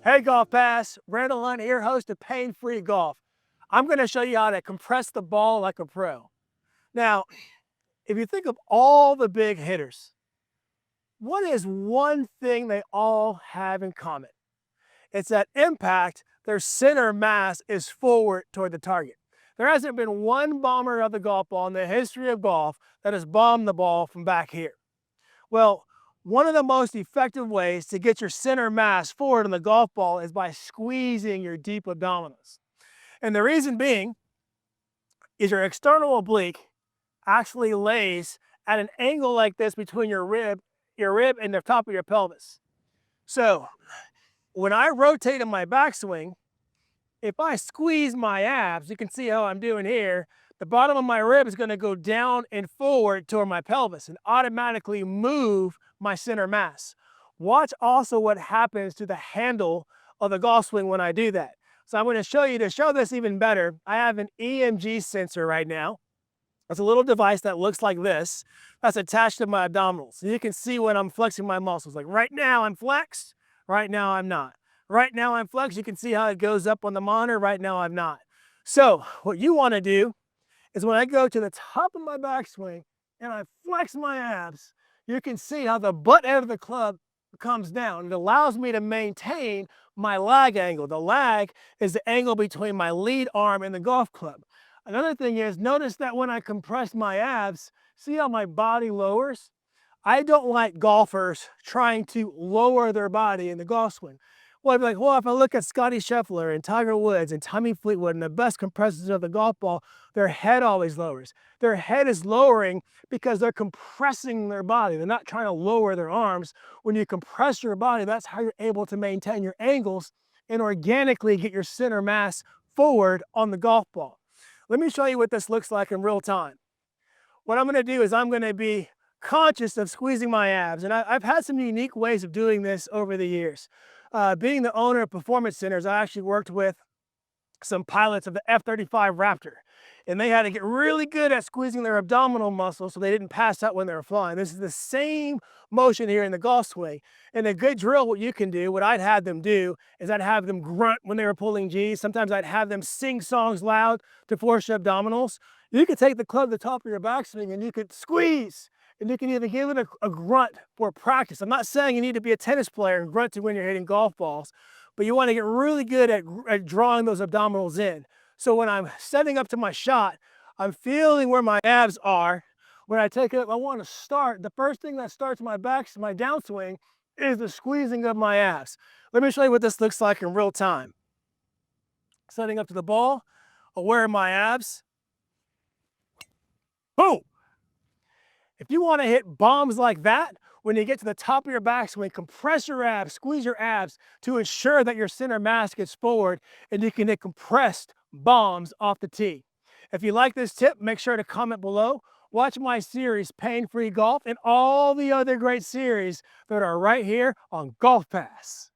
Hey GolfPass, Randall Hunt here, host of Pain-Free Golf. I'm going to show you how to compress the ball like a pro. Now, if you think of all the big hitters, what is one thing they all have in common? It's that impact, their center mass is forward toward the target. There hasn't been one bomber of the golf ball in the history of golf that has bombed the ball from back here. Well, one of the most effective ways to get your center mass forward on the golf ball is by squeezing your deep abdominals. And the reason being is your external oblique actually lays at an angle like this between your rib and the top of your pelvis. So when I rotate in my backswing, if I squeeze my abs, you can see how I'm doing here, the bottom of my rib is going to go down and forward toward my pelvis and automatically move my center mass. Watch also what happens to the handle of the golf swing when I do that. So I'm going to show you, to show this even better, I have an EMG sensor right now. It's a little device that looks like this that's attached to my abdominals. So you can see when I'm flexing my muscles. Like right now I'm flexed, right now I'm not. Right now I'm flexed, you can see how it goes up on the monitor, right now I'm not. So what you want to do is when I go to the top of my backswing and I flex my abs, you can see how the butt end of the club comes down. It allows me to maintain my lag angle. The lag is the angle between my lead arm and the golf club. Another thing is, notice that when I compress my abs, see how my body lowers? I don't like golfers trying to lower their body in the golf swing. Well, I'd be like, well, if I look at Scotty Scheffler and Tiger Woods and Tommy Fleetwood and the best compressors of the golf ball, their head always lowers. Their head is lowering because they're compressing their body. They're not trying to lower their arms. When you compress your body, that's how you're able to maintain your angles and organically get your center mass forward on the golf ball. Let me show you what this looks like in real time. What I'm going to do is I'm going to be conscious of squeezing my abs. And I've had some unique ways of doing this over the years. Being the owner of performance centers, I actually worked with some pilots of the F-35 Raptor. And they had to get really good at squeezing their abdominal muscles so they didn't pass out when they were flying. This is the same motion here in the golf swing. And a good drill, what you can do, what I'd have them do, is I'd have them grunt when they were pulling G's. Sometimes I'd have them sing songs loud to force your abdominals. You could take the club to the top of your backswing and you could squeeze. And you can even give it a grunt for practice. I'm not saying you need to be a tennis player and grunt to when you're hitting golf balls, but you want to get really good at drawing those abdominals in. So when I'm setting up to my shot, I'm feeling where my abs are. When I take it up, I want to start. The first thing that starts my downswing is the squeezing of my abs. Let me show you what this looks like in real time. Setting up to the ball, aware of my abs. Boom! If you want to hit bombs like that, when you get to the top of your backswing, compress your abs, squeeze your abs to ensure that your center mass gets forward and you can hit compressed bombs off the tee. If you like this tip, make sure to comment below. Watch my series, Pain-Free Golf, and all the other great series that are right here on GolfPass.